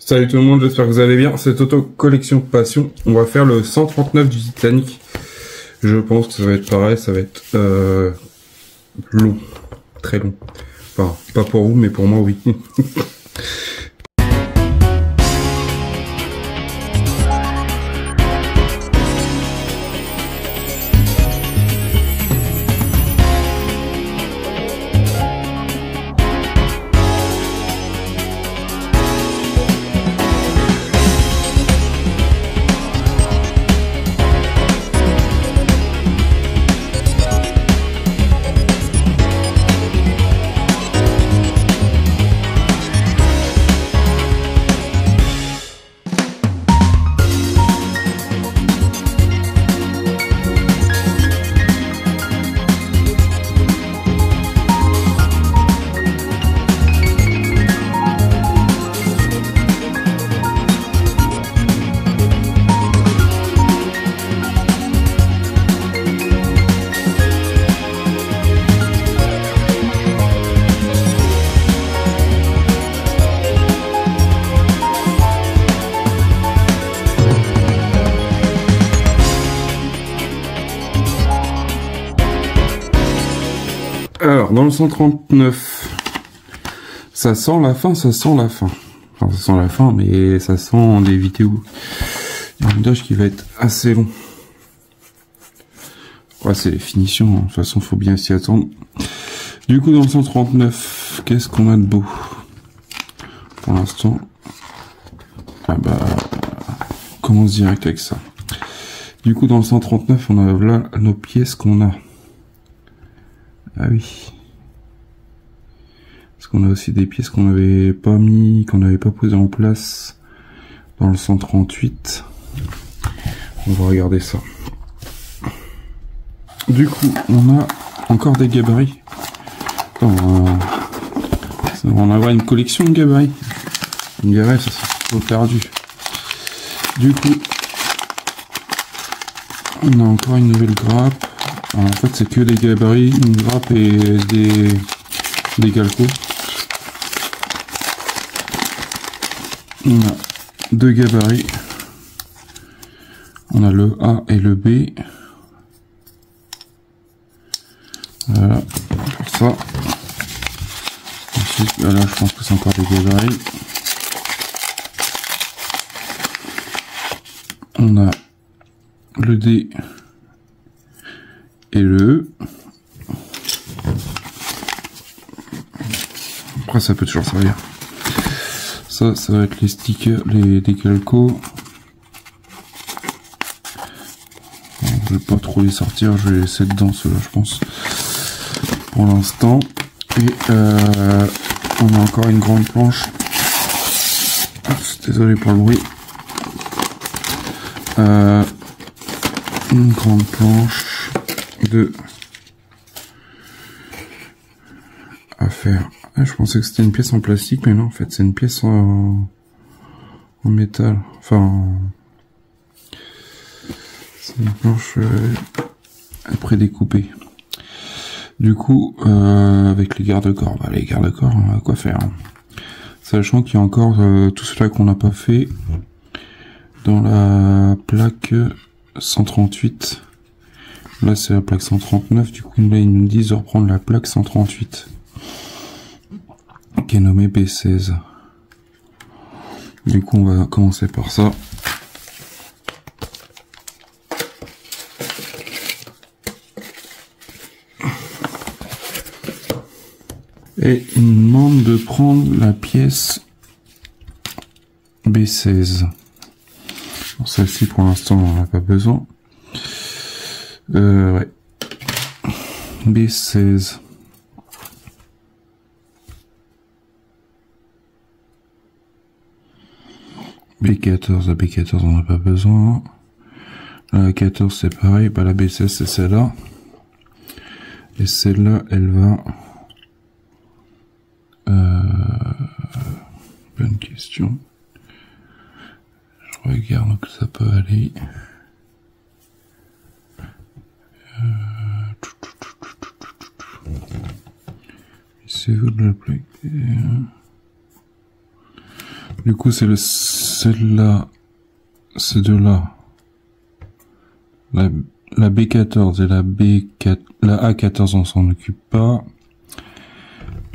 Salut tout le monde, j'espère que vous allez bien. C'est Toto Collection Passion. On va faire le 139 du Titanic. Je pense que ça va être pareil, ça va être long, très long. Enfin, pas pour vous, mais pour moi, oui. Alors, dans le 139, ça sent la fin, ça sent la fin. Enfin, ça sent la fin, mais ça sent des vidéos du montage qui va être assez long. Ouais, c'est les finitions, de toute façon, faut bien s'y attendre. Du coup, dans le 139, qu'est-ce qu'on a de beau? Pour l'instant, ah bah, on commence direct avec ça. Du coup, dans le 139, on a là nos pièces qu'on a. Ah oui. Parce qu'on a aussi des pièces qu'on n'avait pas mis, qu'on n'avait pas posées en place dans le 138. On va regarder ça. Du coup, on a encore des gabarits. Attends, on va avoir une collection de gabarits. Une gabarit, ça c'est trop perdu. Du coup, on a encore une nouvelle grappe. Alors, en fait, c'est que des gabarits, une grappe et des galcos. On a deux gabarits. On a le A et le B. Voilà, pour ça. Ensuite, là, je pense que c'est encore des gabarits. On a le D et le E. Après, ça peut toujours servir. Ça va être les stickers, des calcos. Je vais pas trop les sortir, je vais les laisser dedans, ceux-là, je pense. Pour l'instant. Et on a encore une grande planche. Désolé pour le bruit. Une grande planche à faire. Ah, je pensais que c'était une pièce en plastique, mais non, en fait, c'est une pièce en métal. Enfin, c'est une planche prédécoupée. Du coup, avec les garde-corps, bah, les garde-corps, on a quoi faire. Hein. Sachant qu'il y a encore tout cela qu'on n'a pas fait dans la plaque 138. Là, c'est la plaque 139. Du coup, là, ils nous disent de reprendre la plaque 138. Qui est nommée B16. Du coup, on va commencer par ça. Et il nous demande de prendre la pièce B16. Celle-ci, pour l'instant, on n'en a pas besoin. Ouais. B16. B14, la B14, on n'a pas besoin. La 14, c'est pareil. Bah, la B16, c'est celle-là. Et celle-là, elle va... Bonne question. Je regarde que ça peut aller. C'est vous de la plaque. Du coup, c'est celle-là, ces deux-là. La B14 et la A14, on s'en occupe pas.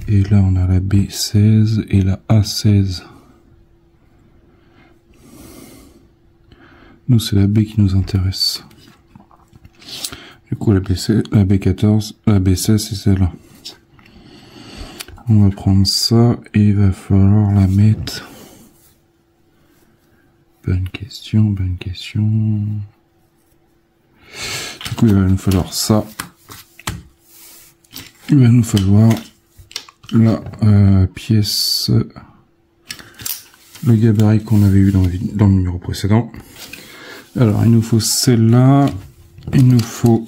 Et là, on a la B16 et la A16. Nous, c'est la B qui nous intéresse. Du coup, la B14, la B16, c'est celle-là. On va prendre ça et il va falloir la mettre. Bonne question, bonne question. Du coup, il va nous falloir ça. Il va nous falloir la pièce, le gabarit qu'on avait eu dans le numéro précédent. Alors, il nous faut celle-là. Il nous faut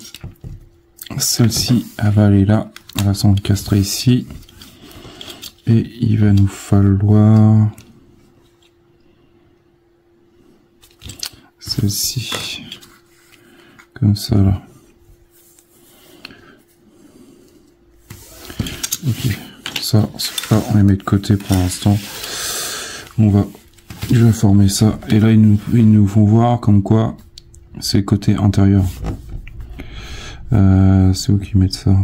celle-ci. Elle va aller là. Elle va s'encastrer ici. Et il va nous falloir celle-ci. Comme ça, là. Ok. Ça, on les met de côté pour l'instant. Je vais former ça. Et là, ils nous font voir comme quoi c'est le côté intérieur. C'est où qu'ils mettent ça?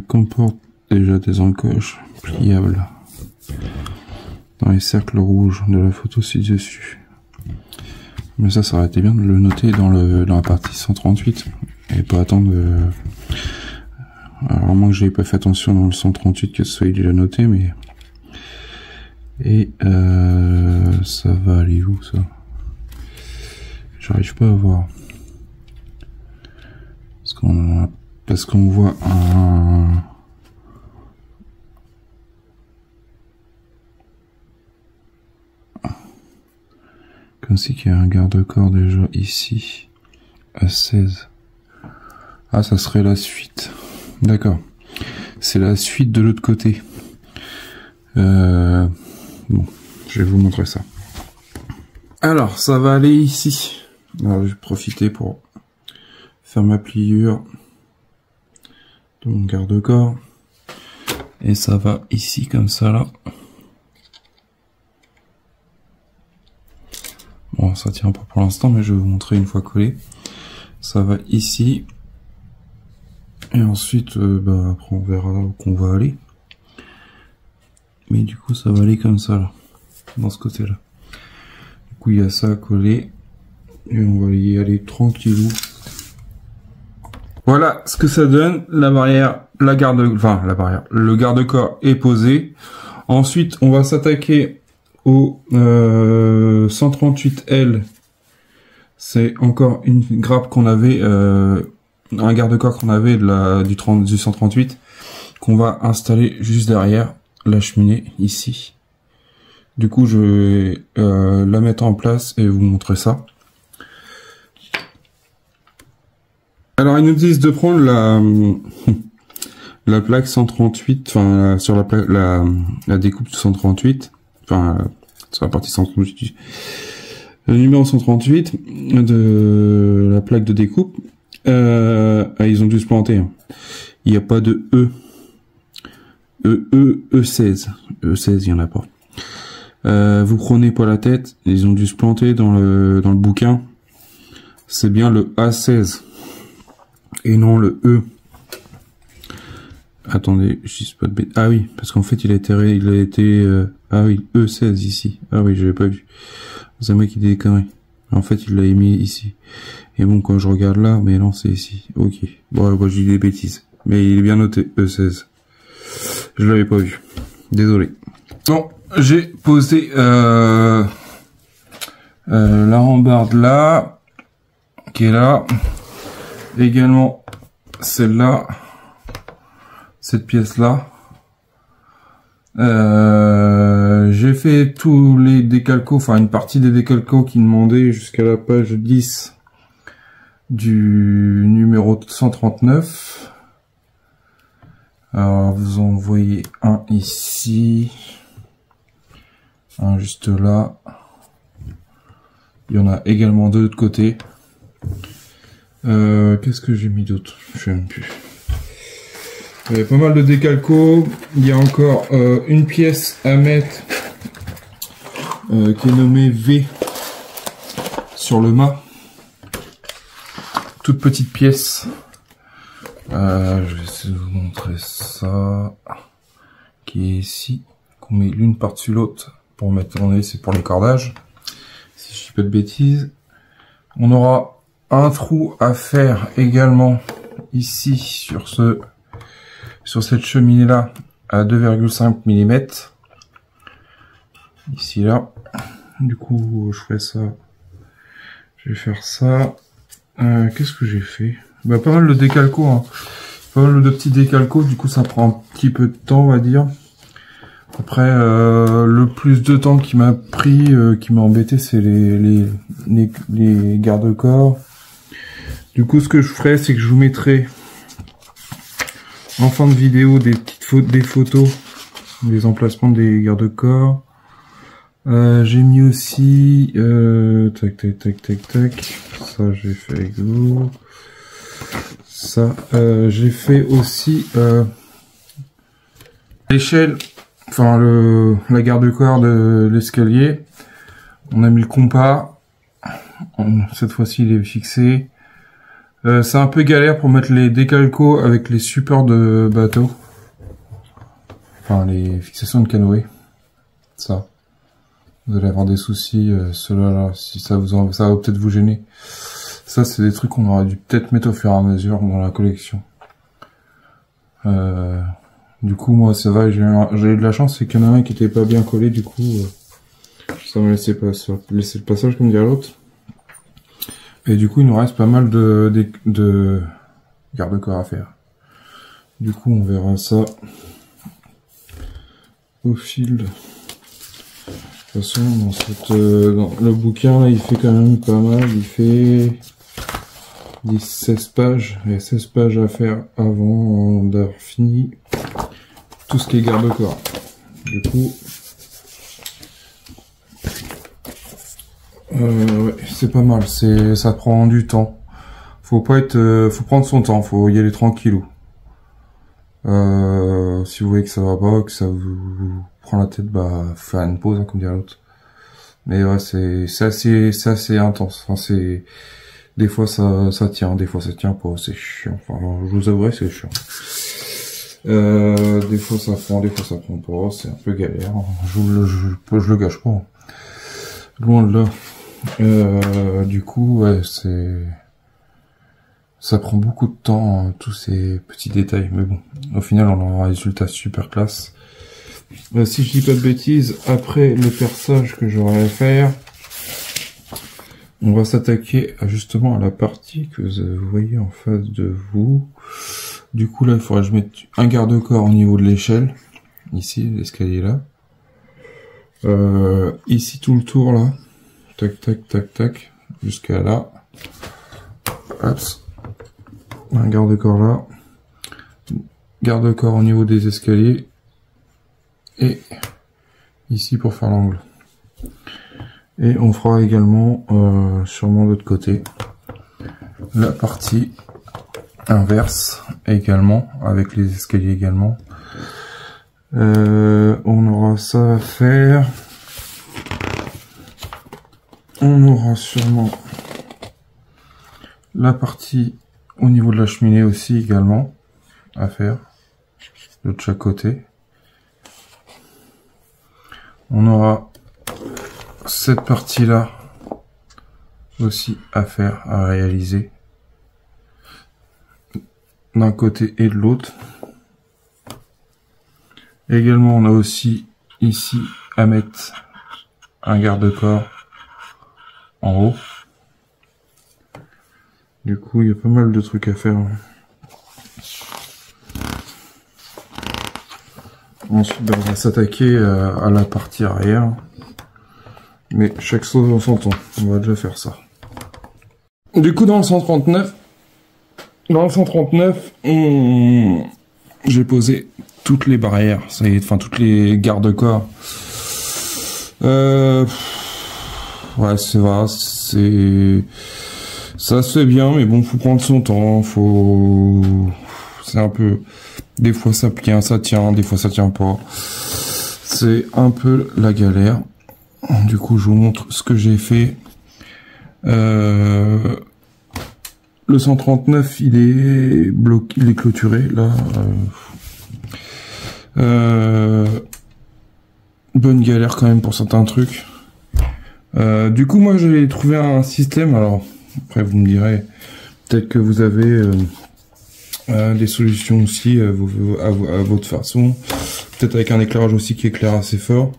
Comporte déjà des encoches pliables dans les cercles rouges de la photo ci-dessus. Mais ça aurait été bien de le noter dans la partie 138 et pas attendre. Alors, à moins que j'avais pas fait attention dans le 138 que ce soit déjà noté, mais. Et ça va aller où ça? J'arrive pas à voir. Parce qu'on voit un. Comme si qu'il y a un garde-corps déjà ici, à 16. Ah, ça serait la suite. D'accord. C'est la suite de l'autre côté. Bon, je vais vous montrer ça. Alors, ça va aller ici. Alors, je vais profiter pour faire ma pliure de mon garde-corps. Et ça va ici, comme ça, là. Bon, ça tient pas pour l'instant, mais je vais vous montrer une fois collé. Ça va ici. Et ensuite, après on verra où qu'on va aller. Mais du coup, ça va aller comme ça, là. Dans ce côté-là. Du coup, il y a ça à coller. Et on va y aller tranquillou. Voilà ce que ça donne. La barrière, le garde-corps est posé. Ensuite, on va s'attaquer au 138L. C'est encore une grappe qu'on avait, un garde-corps qu'on avait du 138 qu'on va installer juste derrière la cheminée ici. Du coup, je vais la mettre en place et vous montrer ça. Alors, ils nous disent de prendre la plaque 138, enfin sur la découpe de 138, enfin sur la partie 138, le numéro 138 de la plaque de découpe. Ils ont dû se planter. Hein. Il n'y a pas de E. E16. E16, il n'y en a pas. Vous prenez pas la tête. Ils ont dû se planter dans le bouquin. C'est bien le A16. Et non le E. Attendez, je dis pas de bêtises. Ah oui, parce qu'en fait il a été ah oui, E16 ici. Ah oui, j'avais pas vu. C'est moi qui dis des conneries. En fait, il l'a mis ici. Et bon, quand je regarde là, mais non, c'est ici. Ok. Bon, moi, je dis des bêtises. Mais il est bien noté, E16. Je l'avais pas vu. Désolé. Bon, j'ai posé la rambarde là, qui est là. Également, celle-là. Cette pièce-là. J'ai fait tous les décalcos, enfin une partie des décalcos qui demandaient jusqu'à la page 10 du numéro 139. Alors vous en voyez un ici, un juste là, Il y en a également de l'autre côté. Qu'est-ce que j'ai mis d'autre? Je sais même plus. Il y a pas mal de décalco. Il y a encore une pièce à mettre qui est nommée V sur le mât. Toute petite pièce. Je vais essayer de vous montrer ça. Qui est ici. Qu'on met l'une par-dessus l'autre pour mettre tourner. C'est pour les cordages. Si je dis pas de bêtises. On aura un trou à faire également ici sur cette cheminée là à 2,5 mm. Ici là. Du coup je ferai ça. Je vais faire ça. Qu'est-ce que j'ai fait? Bah pas mal de décalco, hein. Pas mal de petits décalcos, du coup ça prend un petit peu de temps on va dire. Après le plus de temps qui m'a pris, qui m'a embêté, c'est les garde-corps. Du coup ce que je ferai, c'est que je vous mettrai en fin de vidéo des photos des emplacements des garde-corps. J'ai mis aussi tac. Ça j'ai fait avec vous. Ça j'ai fait aussi l'échelle, enfin la garde-corps de l'escalier. On a mis le compas. Cette fois-ci il est fixé. C'est un peu galère pour mettre les décalcos avec les supports de bateau. Enfin les fixations de canoë. Ça. Vous allez avoir des soucis, cela-là, si ça va peut-être vous gêner. Ça, c'est des trucs qu'on aurait dû peut-être mettre au fur et à mesure dans la collection. Du coup, moi, ça va, j'ai eu de la chance, c'est qu'il y en a un qui était pas bien collé, du coup, ça m'a laissé le passage, comme dirait l'autre. Et du coup, il nous reste pas mal de garde-corps à faire. Du coup, on verra ça au fil. De toute façon, dans le bouquin, là, il fait quand même pas mal. Il fait 16 pages. Il y a 16 pages à faire avant d'avoir fini tout ce qui est garde-corps. Du coup, ouais, c'est pas mal. Ça prend du temps. Faut prendre son temps. Faut y aller tranquillou. Si vous voyez que ça va pas, que ça vous prend la tête, bah faire une pause, hein, comme dirait l'autre. Mais ouais, c'est assez intense. Enfin, des fois ça tient, des fois ça tient pas, c'est chiant. Enfin, je vous avouerai, c'est chiant. Des fois ça prend, des fois ça prend pas, c'est un peu galère. Je le gâche pas. Loin de là. Du coup, ouais, ça prend beaucoup de temps, hein, tous ces petits détails. Mais bon, au final, on aura un résultat super classe. Si je dis pas de bêtises, après le perçage que j'aurai à faire, on va s'attaquer justement à la partie que vous voyez en face de vous. Du coup, là, il faudrait que je mette un garde-corps au niveau de l'échelle. Ici, l'escalier là. Ici, tout le tour là. Tac. Jusqu'à là. Hop. Un garde-corps là. Garde-corps au niveau des escaliers. Et ici pour faire l'angle. Et on fera également, sûrement de l'autre côté, la partie inverse également, avec les escaliers également. On aura ça à faire. On aura sûrement la partie au niveau de la cheminée aussi également à faire de chaque côté. On aura cette partie là aussi à faire, à réaliser d'un côté et de l'autre. Également on a aussi ici à mettre un garde-corps en haut. Du coup il y a pas mal de trucs à faire. Ensuite, on va s'attaquer à la partie arrière. Mais chaque chose en son temps. On va déjà faire ça. Du coup, dans le 139, j'ai posé toutes les barrières. Ça y est, enfin, toutes les garde-corps. ouais, c'est vrai, ça se fait bien, mais bon, faut prendre son temps, c'est un peu, des fois ça tient, des fois ça tient pas. C'est un peu la galère. Du coup, je vous montre ce que j'ai fait. Le 139, il est bloqué, il est clôturé, là. Bonne galère quand même pour certains trucs. Du coup, moi, j'ai trouvé un système. Alors, après, vous me direz, peut-être que vous avez des solutions aussi à votre façon. Peut-être avec un éclairage aussi qui éclaire assez fort.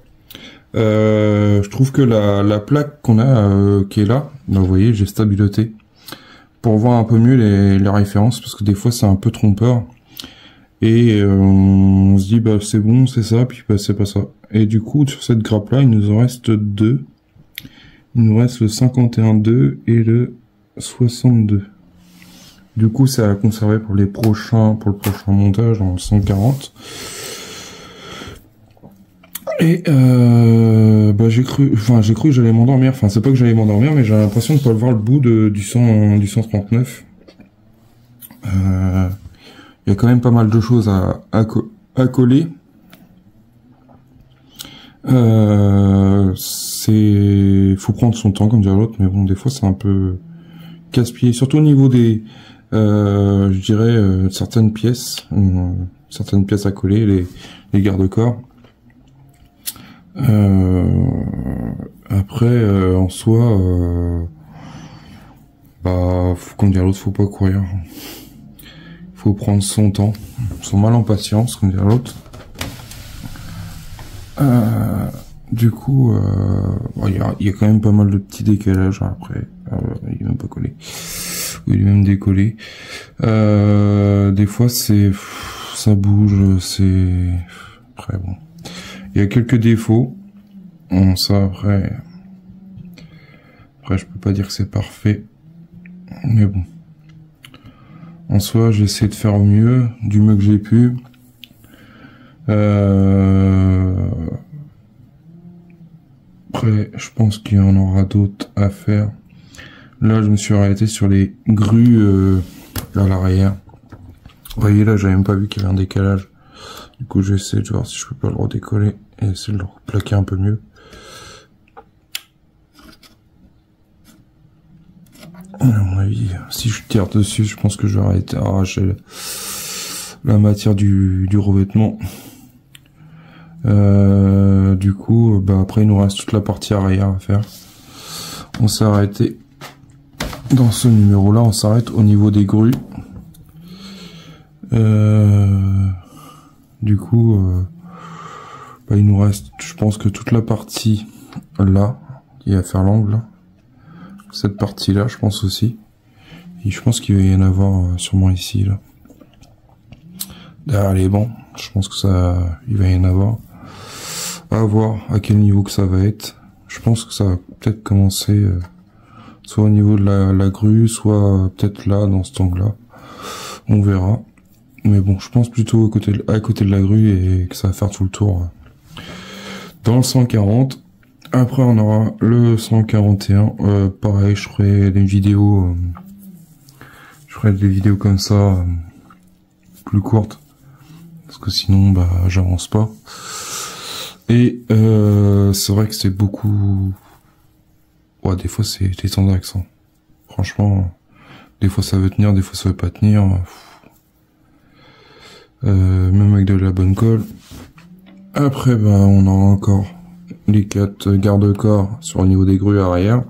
Je trouve que la plaque qu'on a, qui est là, vous voyez, j'ai stabiloté pour voir un peu mieux les références, parce que des fois, c'est un peu trompeur. Et on se dit, bah c'est bon, c'est ça, puis bah, c'est pas ça. Et du coup, sur cette grappe-là, il nous en reste deux. Il nous reste le 51.2 et le 62. Du coup, ça à conserver pour le prochain montage en 140. Et bah j'ai cru que j'allais m'endormir. Enfin, c'est pas que j'allais m'endormir, mais j'ai l'impression de pas voir le bout du 139. Il y a quand même pas mal de choses à coller. Faut prendre son temps, comme dirait l'autre, mais bon, des fois c'est un peu casse-pied, surtout au niveau des, je dirais, certaines pièces à coller, les garde-corps. Après, en soi, bah, comme dirait l'autre, faut pas courir. Faut prendre son temps, son mal en patience, comme dirait l'autre. Du coup, il y a quand même pas mal de petits décalages après. Il est même pas collé. Il est même décollé. Des fois, ça bouge, après bon. Il y a quelques défauts. Bon, ça après, je peux pas dire que c'est parfait, mais bon. En soi, j'ai essayé de faire mieux, du mieux que j'ai pu. Après, je pense qu'il y en aura d'autres à faire. Là, je me suis arrêté sur les grues à l'arrière. Vous voyez, là, j'avais même pas vu qu'il y avait un décalage. Du coup, j'essaie de voir si je peux pas le redécoller et essayer de le replaquer un peu mieux. À mon avis, si je tire dessus, je pense que je vais arracher la matière du revêtement. Du coup, bah après il nous reste toute la partie arrière à faire. On s'est arrêté dans ce numéro-là, on s'arrête au niveau des grues. Du coup, bah, il nous reste, je pense que toute la partie là, qui est à faire l'angle, cette partie-là, je pense aussi. Et je pense qu'il va y en avoir sûrement ici, là. Derrière les bancs, je pense que il va y en avoir. À voir à quel niveau que ça va être. Je pense que ça va peut-être commencer soit au niveau de la grue, soit peut-être là, dans cet angle-là. On verra. Mais bon, je pense plutôt à côté de la grue et que ça va faire tout le tour. Dans le 140. Après, on aura le 141. Pareil, je ferai des vidéos. Comme ça, plus courtes. Parce que sinon, bah, j'avance pas. Et c'est vrai que c'est beaucoup. Ouais, des fois, c'est des temps d'accent. Franchement, des fois ça veut tenir, des fois ça veut pas tenir. Même avec de la bonne colle. Après, bah, on aura encore les 4 garde-corps sur le niveau des grues arrière.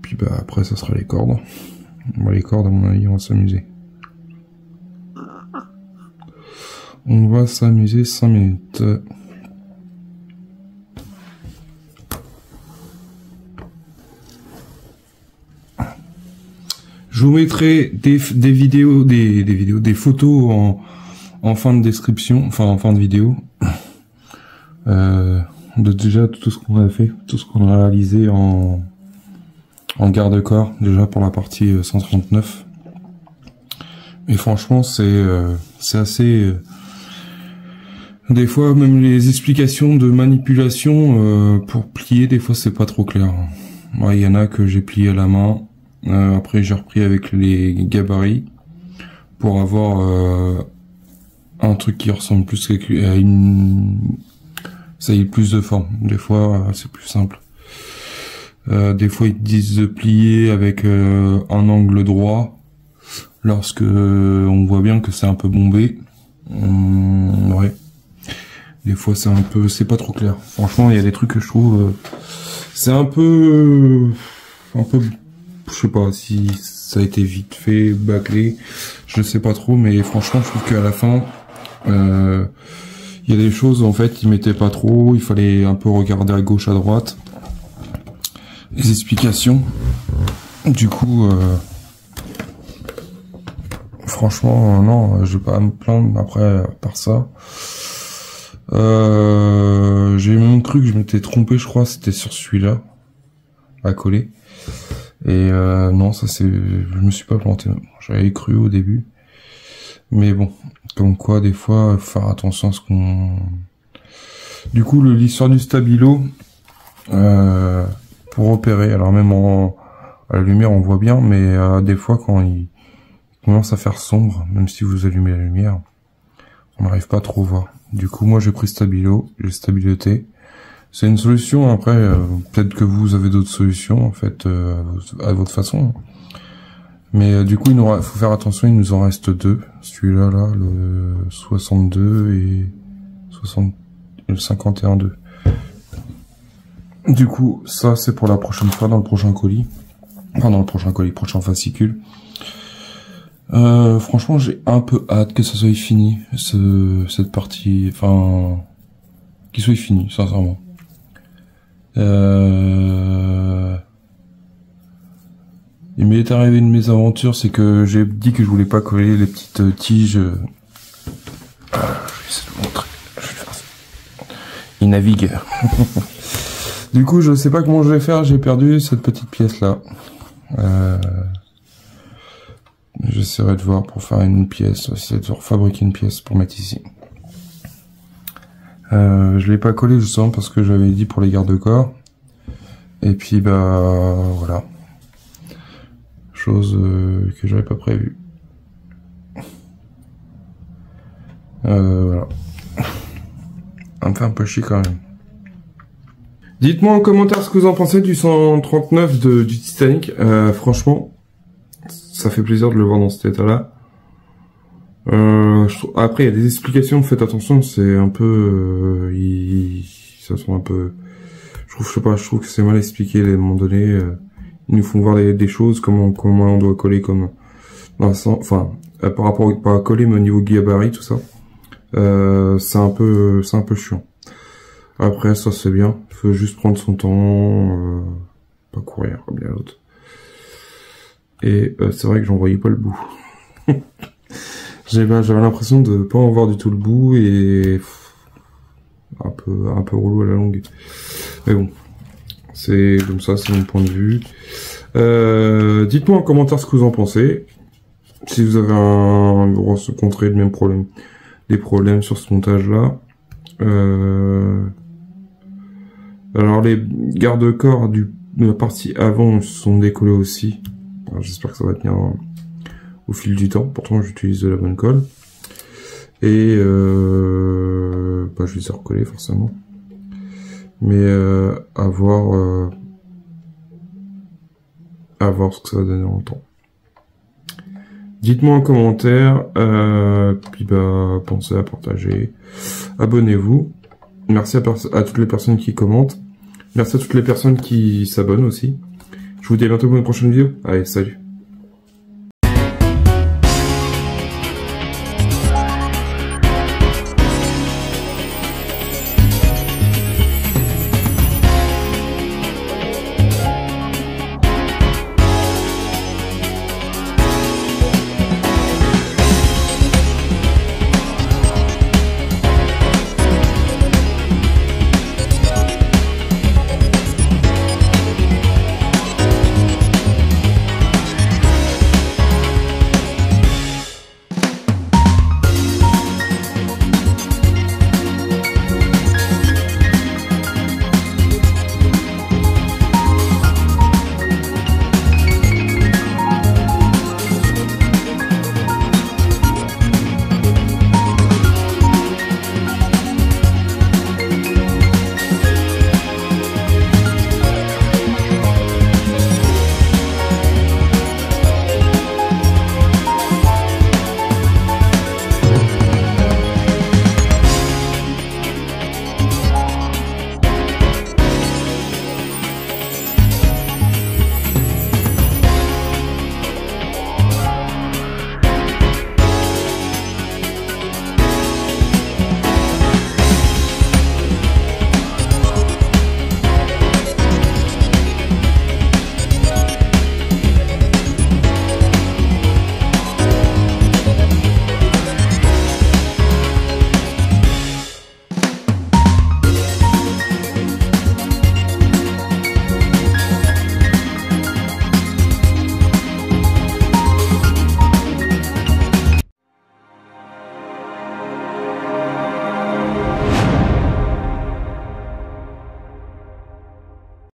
Puis bah après ça sera les cordes. Bon, les cordes à mon avis on va s'amuser. On va s'amuser 5 minutes. Je vous mettrai des photos en fin de description, enfin en fin de vidéo. De déjà tout ce qu'on a fait, tout ce qu'on a réalisé en garde-corps, déjà pour la partie 139. Et franchement, c'est assez Des fois, même les explications de manipulation pour plier, des fois, c'est pas trop clair. Il y en a que j'ai plié à la main. Après, j'ai repris avec les gabarits pour avoir un truc qui ressemble plus à une... Ça y est, plus de forme. Des fois, c'est plus simple. Des fois, ils te disent de plier avec un angle droit lorsque on voit bien que c'est un peu bombé. Ouais. Des fois, c'est pas trop clair. Franchement, il y a des trucs que je trouve, c'est un peu, je sais pas si ça a été vite fait, bâclé, je sais pas trop, mais franchement, je trouve qu'à la fin, il y a des choses, en fait, ils mettaient pas trop, il fallait un peu regarder à gauche, à droite, les explications. Du coup, franchement, non, je vais pas me plaindre après, par ça. J'ai même cru que je m'étais trompé, je crois, c'était sur celui-là, à coller. Et non, ça c'est, je me suis pas planté. J'avais cru au début, mais bon, comme quoi des fois, faut faire attention à ce qu'on. Du coup, l'histoire du stabilo, pour opérer, alors même à la lumière on voit bien, mais des fois quand il commence à faire sombre, même si vous allumez la lumière, on n'arrive pas à trop voir. Du coup, moi j'ai pris stabilo, j'ai stabiloté. C'est une solution, après, peut-être que vous avez d'autres solutions, en fait, à votre façon. Mais du coup, faut faire attention, il nous en reste deux. Celui-là, là, le 62 et le 51-2. Du coup, ça, c'est pour la prochaine fois, dans le prochain colis. Enfin, dans le prochain colis, prochain fascicule. Franchement, j'ai un peu hâte que ça soit fini, cette partie, enfin, qu'il soit fini, sincèrement. Il m'est arrivé une mésaventure, c'est que j'ai dit que je voulais pas coller les petites tiges. Je vais essayer de vous montrer. Je vais faire ça. Il navigue. Du coup, je sais pas comment je vais faire, j'ai perdu cette petite pièce là. J'essaierai de voir pour faire une pièce, essayer de fabriquer une pièce pour mettre ici. Je l'ai pas collé justement parce que j'avais dit pour les garde-corps. Et puis bah voilà. Chose que j'avais pas prévue. Voilà. Ça me fait un peu chier quand même. Dites-moi en commentaire ce que vous en pensez du 139 du Titanic. Franchement, ça fait plaisir de le voir dans cet état-là. Après, il y a des explications, faites attention, c'est un peu... ça sent un peu... je trouve que c'est mal expliqué à un moment donné. Ils nous font voir des choses, comment on doit coller, comme... Enfin, par rapport pas à coller, mais au niveau gabarit, tout ça. C'est un peu chiant. Après, ça c'est bien. Il faut juste prendre son temps, pas courir comme les autres. Et c'est vrai que j'en voyais pas le bout. J'avais l'impression de pas en voir du tout le bout et un peu relou à la longue. Mais bon, c'est comme ça, c'est mon point de vue. Dites-moi en commentaire ce que vous en pensez. Si vous avez rencontré le même problème, des problèmes sur ce montage-là. Alors les garde-corps de la partie avant sont décollés aussi. J'espère que ça va tenir au fil du temps. Pourtant j'utilise de la bonne colle. Et bah, je vais les recoller forcément. Mais à voir ce que ça va donner dans le temps. Dites-moi en commentaire. Puis bah pensez à partager. Abonnez-vous. Merci à toutes les personnes qui commentent. Merci à toutes les personnes qui s'abonnent aussi. Je vous dis à bientôt pour une prochaine vidéo. Allez, salut.